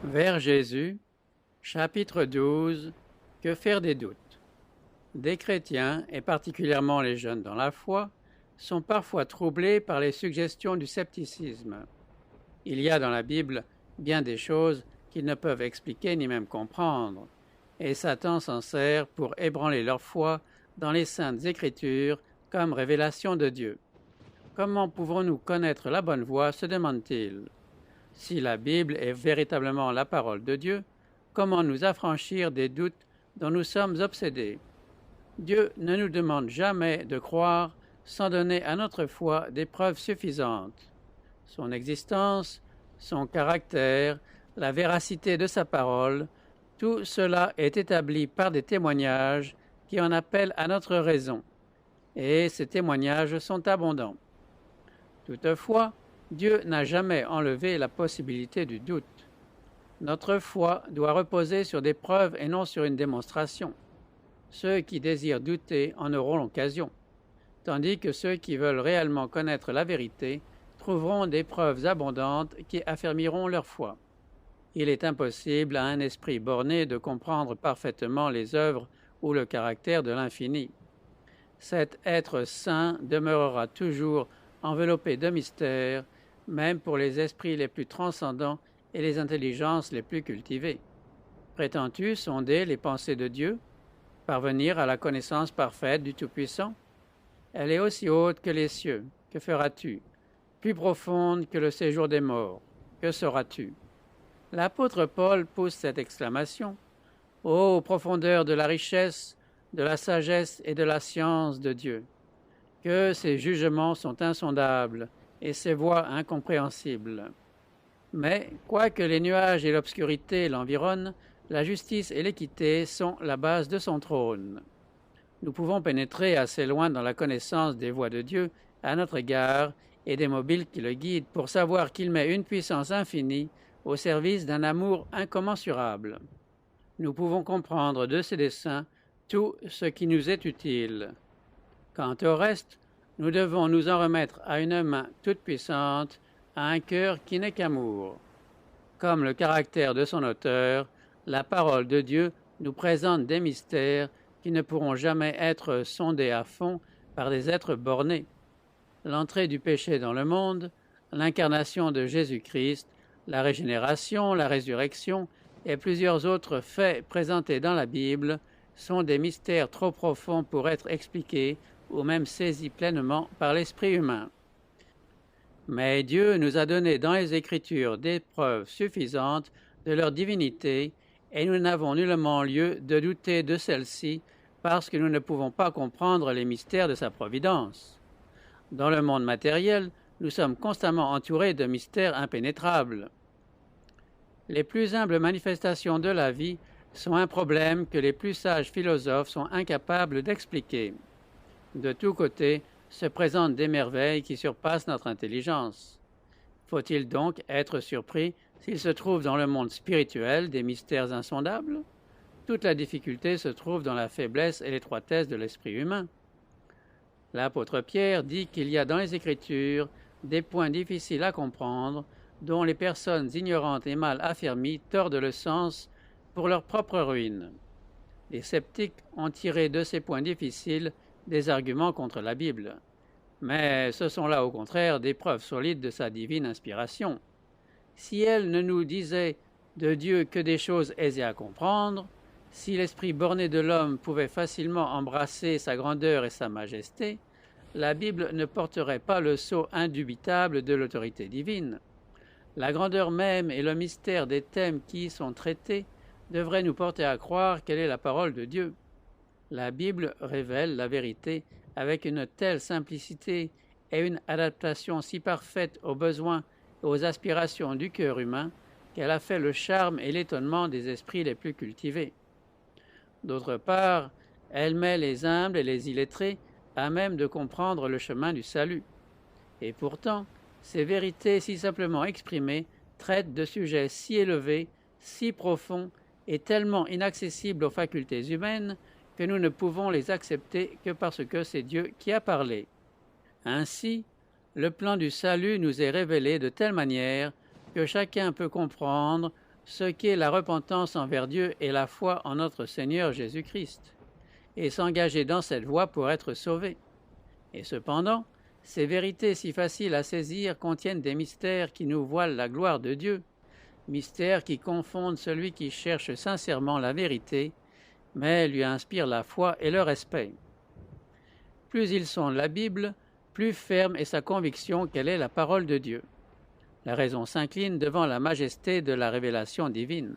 Vers Jésus, chapitre 12. Que faire des doutes? Des chrétiens, et particulièrement les jeunes dans la foi, sont parfois troublés par les suggestions du scepticisme. Il y a dans la Bible bien des choses qu'ils ne peuvent expliquer ni même comprendre, et Satan s'en sert pour ébranler leur foi dans les saintes Écritures comme révélation de Dieu. Comment pouvons-nous connaître la bonne voie, se demande-t-il. Si la Bible est véritablement la parole de Dieu, comment nous affranchir des doutes dont nous sommes obsédés? Dieu ne nous demande jamais de croire sans donner à notre foi des preuves suffisantes. Son existence, son caractère, la véracité de sa parole, tout cela est établi par des témoignages qui en appellent à notre raison. Et ces témoignages sont abondants. Toutefois, Dieu n'a jamais enlevé la possibilité du doute. Notre foi doit reposer sur des preuves et non sur une démonstration. Ceux qui désirent douter en auront l'occasion, tandis que ceux qui veulent réellement connaître la vérité trouveront des preuves abondantes qui affermiront leur foi. Il est impossible à un esprit borné de comprendre parfaitement les œuvres ou le caractère de l'infini. Cet être saint demeurera toujours enveloppé de mystères, même pour les esprits les plus transcendants et les intelligences les plus cultivées. Prétends-tu sonder les pensées de Dieu, parvenir à la connaissance parfaite du Tout-Puissant? Elle est aussi haute que les cieux. Que feras-tu? Plus profonde que le séjour des morts. Que sauras-tu? L'apôtre Paul pousse cette exclamation. Ô profondeur de la richesse, de la sagesse et de la science de Dieu! Que ses jugements sont insondables et ses voies incompréhensibles. Mais, quoique les nuages et l'obscurité l'environnent, la justice et l'équité sont la base de son trône. Nous pouvons pénétrer assez loin dans la connaissance des voies de Dieu à notre égard et des mobiles qui le guident pour savoir qu'il met une puissance infinie au service d'un amour incommensurable. Nous pouvons comprendre de ses desseins tout ce qui nous est utile. Quant au reste, nous devons nous en remettre à une main toute puissante, à un cœur qui n'est qu'amour. Comme le caractère de son auteur, la parole de Dieu nous présente des mystères qui ne pourront jamais être sondés à fond par des êtres bornés. L'entrée du péché dans le monde, l'incarnation de Jésus-Christ, la régénération, la résurrection et plusieurs autres faits présentés dans la Bible sont des mystères trop profonds pour être expliqués ou même saisis pleinement par l'esprit humain. Mais Dieu nous a donné dans les Écritures des preuves suffisantes de leur divinité et nous n'avons nullement lieu de douter de celle-ci parce que nous ne pouvons pas comprendre les mystères de sa providence. Dans le monde matériel, nous sommes constamment entourés de mystères impénétrables. Les plus humbles manifestations de la vie sont un problème que les plus sages philosophes sont incapables d'expliquer. De tous côtés se présentent des merveilles qui surpassent notre intelligence. Faut-il donc être surpris s'il se trouve dans le monde spirituel des mystères insondables? Toute la difficulté se trouve dans la faiblesse et l'étroitesse de l'esprit humain. L'apôtre Pierre dit qu'il y a dans les Écritures des points difficiles à comprendre dont les personnes ignorantes et mal affermies tordent le sens pour leur propre ruine. Les sceptiques ont tiré de ces points difficiles des arguments contre la Bible. Mais ce sont là au contraire des preuves solides de sa divine inspiration. Si elle ne nous disait de Dieu que des choses aisées à comprendre, si l'esprit borné de l'homme pouvait facilement embrasser sa grandeur et sa majesté, la Bible ne porterait pas le sceau indubitable de l'autorité divine. La grandeur même et le mystère des thèmes qui y sont traités devraient nous porter à croire qu'elle est la parole de Dieu. La Bible révèle la vérité avec une telle simplicité et une adaptation si parfaite aux besoins et aux aspirations du cœur humain qu'elle a fait le charme et l'étonnement des esprits les plus cultivés. D'autre part, elle met les humbles et les illettrés à même de comprendre le chemin du salut. Et pourtant, ces vérités si simplement exprimées traitent de sujets si élevés, si profonds et tellement inaccessibles aux facultés humaines que nous ne pouvons les accepter que parce que c'est Dieu qui a parlé. Ainsi, le plan du salut nous est révélé de telle manière que chacun peut comprendre ce qu'est la repentance envers Dieu et la foi en notre Seigneur Jésus-Christ, et s'engager dans cette voie pour être sauvé. Et cependant, ces vérités si faciles à saisir contiennent des mystères qui nous voilent la gloire de Dieu, mystères qui confondent celui qui cherche sincèrement la vérité, mais lui inspirent la foi et le respect. Plus ils sont la Bible, plus ferme est sa conviction qu'elle est la parole de Dieu. La raison s'incline devant la majesté de la révélation divine.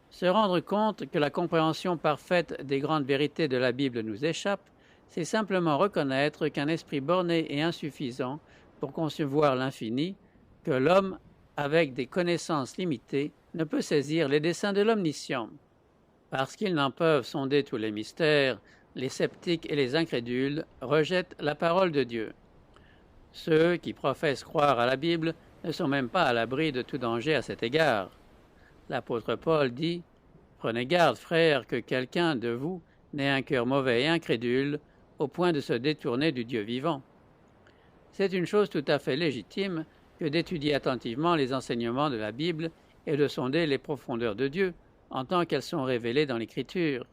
Se rendre compte que la compréhension parfaite des grandes vérités de la Bible nous échappe, c'est simplement reconnaître qu'un esprit borné est insuffisant pour concevoir l'infini, que l'homme, avec des connaissances limitées, ne peut saisir les desseins de l'Omniscient. Parce qu'ils n'en peuvent sonder tous les mystères, les sceptiques et les incrédules rejettent la parole de Dieu. Ceux qui professent croire à la Bible ne sont même pas à l'abri de tout danger à cet égard. L'apôtre Paul dit « Prenez garde, frères, que quelqu'un de vous n'ait un cœur mauvais et incrédule, au point de se détourner du Dieu vivant. » C'est une chose tout à fait légitime que d'étudier attentivement les enseignements de la Bible et de sonder les profondeurs de Dieu en tant qu'elles sont révélées dans l'Écriture.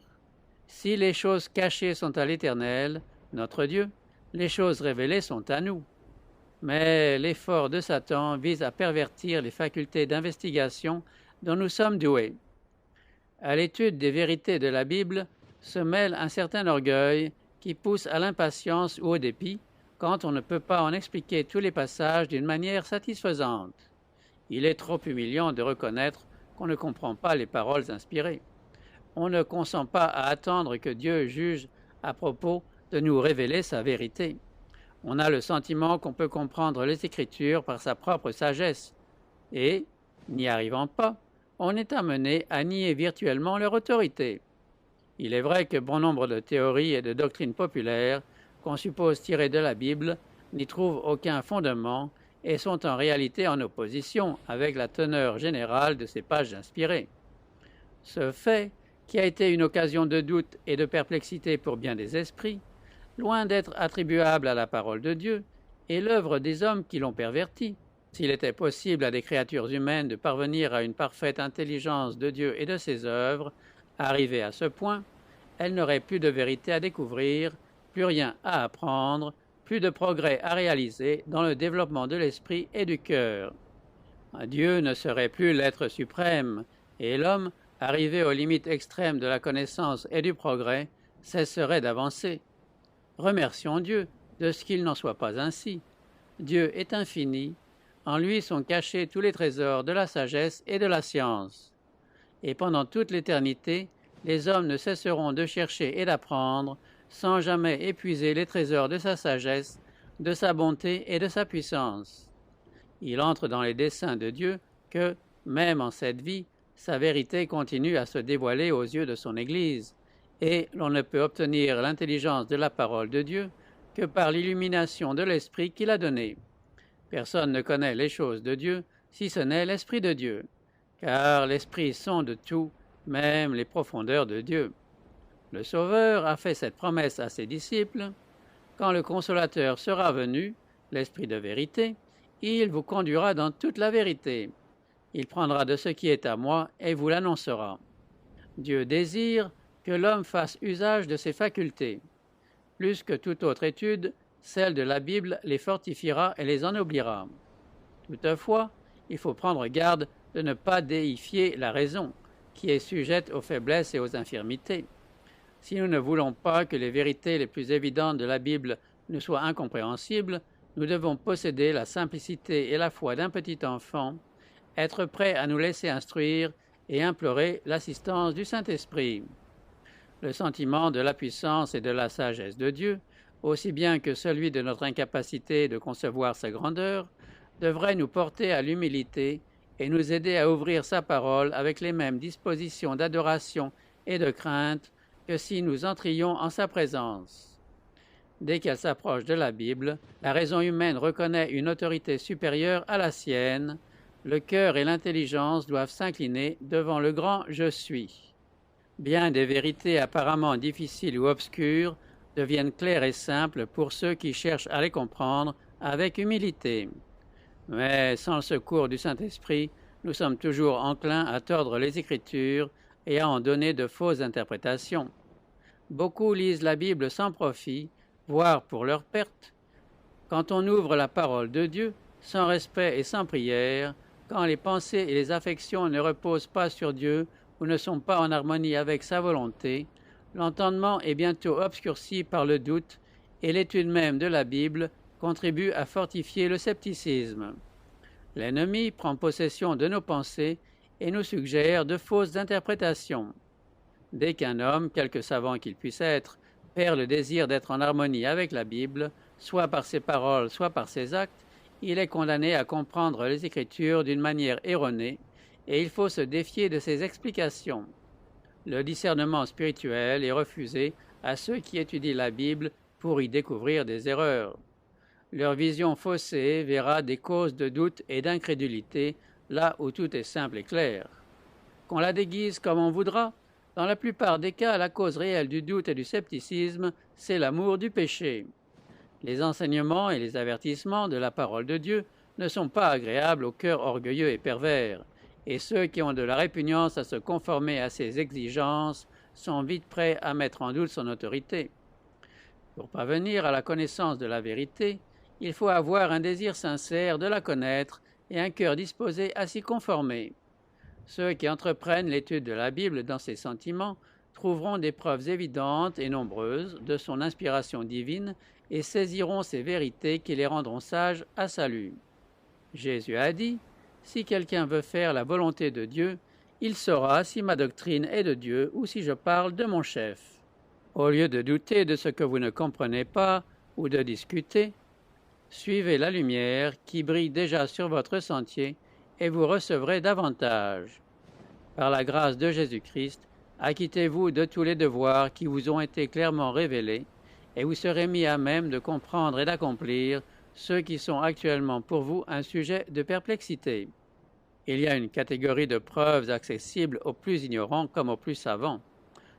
Si les choses cachées sont à l'Éternel, notre Dieu, les choses révélées sont à nous. Mais l'effort de Satan vise à pervertir les facultés d'investigation dont nous sommes doués. À l'étude des vérités de la Bible se mêle un certain orgueil qui pousse à l'impatience ou au dépit quand on ne peut pas en expliquer tous les passages d'une manière satisfaisante. Il est trop humiliant de reconnaître qu'on ne comprend pas les paroles inspirées. On ne consent pas à attendre que Dieu juge à propos de nous révéler sa vérité. On a le sentiment qu'on peut comprendre les Écritures par sa propre sagesse, et, n'y arrivant pas, on est amené à nier virtuellement leur autorité. Il est vrai que bon nombre de théories et de doctrines populaires qu'on suppose tirées de la Bible n'y trouvent aucun fondement et sont en réalité en opposition avec la teneur générale de ces pages inspirées. Ce fait, qui a été une occasion de doute et de perplexité pour bien des esprits, loin d'être attribuable à la parole de Dieu, est l'œuvre des hommes qui l'ont perverti. S'il était possible à des créatures humaines de parvenir à une parfaite intelligence de Dieu et de ses œuvres, arrivées à ce point, elles n'auraient plus de vérité à découvrir, plus rien à apprendre, plus de progrès à réaliser dans le développement de l'esprit et du cœur. Dieu ne serait plus l'être suprême, et l'homme, arrivé aux limites extrêmes de la connaissance et du progrès, cesserait d'avancer. Remercions Dieu de ce qu'il n'en soit pas ainsi. Dieu est infini, en lui sont cachés tous les trésors de la sagesse et de la science. Et pendant toute l'éternité, les hommes ne cesseront de chercher et d'apprendre, sans jamais épuiser les trésors de sa sagesse, de sa bonté et de sa puissance. Il entre dans les desseins de Dieu que, même en cette vie, sa vérité continue à se dévoiler aux yeux de son Église, et l'on ne peut obtenir l'intelligence de la parole de Dieu que par l'illumination de l'Esprit qu'il a donné. Personne ne connaît les choses de Dieu si ce n'est l'Esprit de Dieu, car l'Esprit sonde tout, même les profondeurs de Dieu. Le Sauveur a fait cette promesse à ses disciples: quand le Consolateur sera venu, l'Esprit de vérité, il vous conduira dans toute la vérité. Il prendra de ce qui est à moi et vous l'annoncera. Dieu désire que l'homme fasse usage de ses facultés. Plus que toute autre étude, celle de la Bible les fortifiera et les ennoblira. Toutefois, il faut prendre garde de ne pas déifier la raison, qui est sujette aux faiblesses et aux infirmités. Si nous ne voulons pas que les vérités les plus évidentes de la Bible nous soient incompréhensibles, nous devons posséder la simplicité et la foi d'un petit enfant, être prêts à nous laisser instruire et implorer l'assistance du Saint-Esprit. Le sentiment de la puissance et de la sagesse de Dieu, aussi bien que celui de notre incapacité de concevoir sa grandeur, devrait nous porter à l'humilité et nous aider à ouvrir sa parole avec les mêmes dispositions d'adoration et de crainte que si nous entrions en sa présence. Dès qu'elle s'approche de la Bible, la raison humaine reconnaît une autorité supérieure à la sienne. Le cœur et l'intelligence doivent s'incliner devant le grand « Je suis ». Bien des vérités apparemment difficiles ou obscures deviennent claires et simples pour ceux qui cherchent à les comprendre avec humilité. Mais sans le secours du Saint-Esprit, nous sommes toujours enclins à tordre les Écritures et à en donner de fausses interprétations. Beaucoup lisent la Bible sans profit, voire pour leur perte. Quand on ouvre la parole de Dieu, sans respect et sans prière, quand les pensées et les affections ne reposent pas sur Dieu ou ne sont pas en harmonie avec sa volonté, l'entendement est bientôt obscurci par le doute et l'étude même de la Bible contribue à fortifier le scepticisme. L'ennemi prend possession de nos pensées et nous suggère de fausses interprétations. Dès qu'un homme, quelque savant qu'il puisse être, perd le désir d'être en harmonie avec la Bible, soit par ses paroles, soit par ses actes, il est condamné à comprendre les Écritures d'une manière erronée, et il faut se défier de ses explications. Le discernement spirituel est refusé à ceux qui étudient la Bible pour y découvrir des erreurs. Leur vision faussée verra des causes de doute et d'incrédulité là où tout est simple et clair. Qu'on la déguise comme on voudra, dans la plupart des cas, la cause réelle du doute et du scepticisme, c'est l'amour du péché. Les enseignements et les avertissements de la parole de Dieu ne sont pas agréables au cœur orgueilleux et pervers, et ceux qui ont de la répugnance à se conformer à ses exigences sont vite prêts à mettre en doute son autorité. Pour parvenir à la connaissance de la vérité, il faut avoir un désir sincère de la connaître et un cœur disposé à s'y conformer. Ceux qui entreprennent l'étude de la Bible dans ces sentiments trouveront des preuves évidentes et nombreuses de son inspiration divine et saisiront ces vérités qui les rendront sages à salut. Jésus a dit : « Si quelqu'un veut faire la volonté de Dieu, il saura si ma doctrine est de Dieu ou si je parle de mon chef. » Au lieu de douter de ce que vous ne comprenez pas ou de discuter, suivez la lumière qui brille déjà sur votre sentier et vous recevrez davantage. Par la grâce de Jésus-Christ, acquittez-vous de tous les devoirs qui vous ont été clairement révélés et vous serez mis à même de comprendre et d'accomplir ceux qui sont actuellement pour vous un sujet de perplexité. Il y a une catégorie de preuves accessibles aux plus ignorants comme aux plus savants.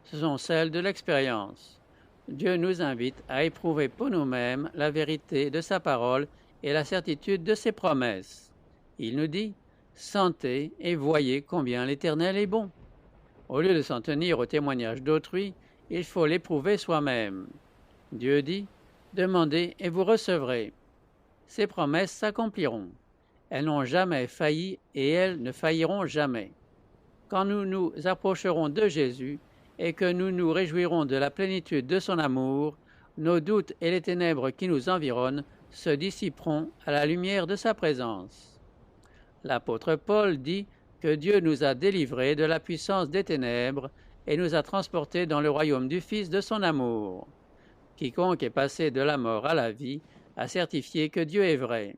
Ce sont celles de l'expérience. Dieu nous invite à éprouver pour nous-mêmes la vérité de sa parole et la certitude de ses promesses. Il nous dit : « Sentez et voyez combien l'Éternel est bon. » Au lieu de s'en tenir au témoignage d'autrui, il faut l'éprouver soi-même. Dieu dit : « Demandez et vous recevrez. » Ces promesses s'accompliront. Elles n'ont jamais failli et elles ne failliront jamais. Quand nous nous approcherons de Jésus et que nous nous réjouirons de la plénitude de son amour, nos doutes et les ténèbres qui nous environnent se dissiperont à la lumière de sa présence. L'apôtre Paul dit que Dieu nous a délivrés de la puissance des ténèbres et nous a transportés dans le royaume du Fils de son amour. Quiconque est passé de la mort à la vie a certifié que Dieu est vrai.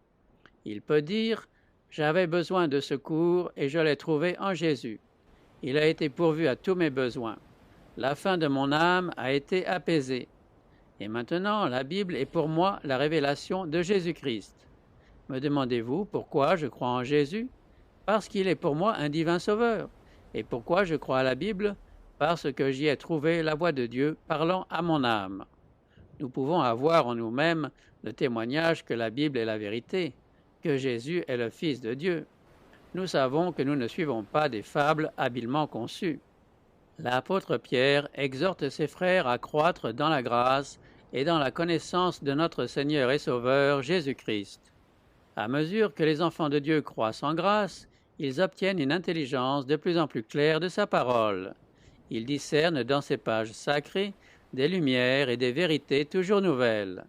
Il peut dire : « J'avais besoin de secours et je l'ai trouvé en Jésus. Il a été pourvu à tous mes besoins. La faim de mon âme a été apaisée. Et maintenant, la Bible est pour moi la révélation de Jésus-Christ. » Me demandez-vous pourquoi je crois en Jésus ? Parce qu'il est pour moi un divin sauveur. Et pourquoi je crois à la Bible ? Parce que j'y ai trouvé la voix de Dieu parlant à mon âme. Nous pouvons avoir en nous-mêmes le témoignage que la Bible est la vérité, que Jésus est le Fils de Dieu. Nous savons que nous ne suivons pas des fables habilement conçues. L'apôtre Pierre exhorte ses frères à croître dans la grâce et dans la connaissance de notre Seigneur et Sauveur Jésus-Christ. À mesure que les enfants de Dieu croissent en grâce, ils obtiennent une intelligence de plus en plus claire de sa parole. Ils discernent dans ces pages sacrées des lumières et des vérités toujours nouvelles.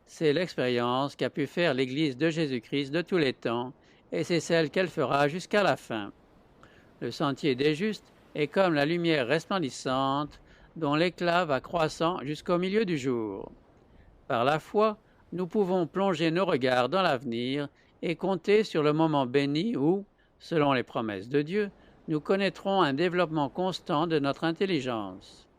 C'est l'expérience qu'a pu faire l'Église de Jésus-Christ de tous les temps, et c'est celle qu'elle fera jusqu'à la fin. Le sentier des justes est comme la lumière resplendissante dont l'éclat va croissant jusqu'au milieu du jour. Par la foi, nous pouvons plonger nos regards dans l'avenir et compter sur le moment béni où, selon les promesses de Dieu, nous connaîtrons un développement constant de notre intelligence.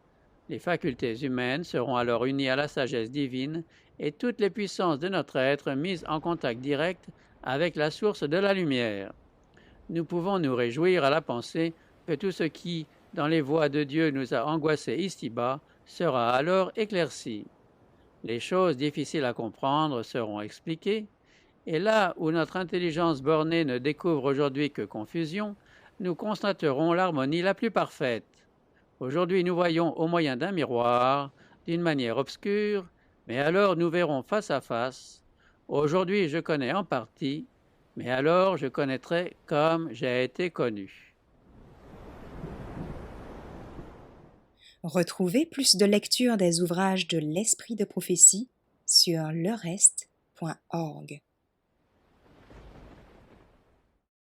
Les facultés humaines seront alors unies à la sagesse divine et toutes les puissances de notre être mises en contact direct avec la source de la lumière. Nous pouvons nous réjouir à la pensée que tout ce qui, dans les voies de Dieu, nous a angoissés ici-bas, sera alors éclairci. Les choses difficiles à comprendre seront expliquées, Et là où notre intelligence bornée ne découvre aujourd'hui que confusion, nous constaterons l'harmonie la plus parfaite. Aujourd'hui, nous voyons au moyen d'un miroir, d'une manière obscure, mais alors nous verrons face à face. Aujourd'hui, je connais en partie, mais alors je connaîtrai comme j'ai été connu. Retrouvez plus de lectures des ouvrages de l'Esprit de prophétie sur lerest.org.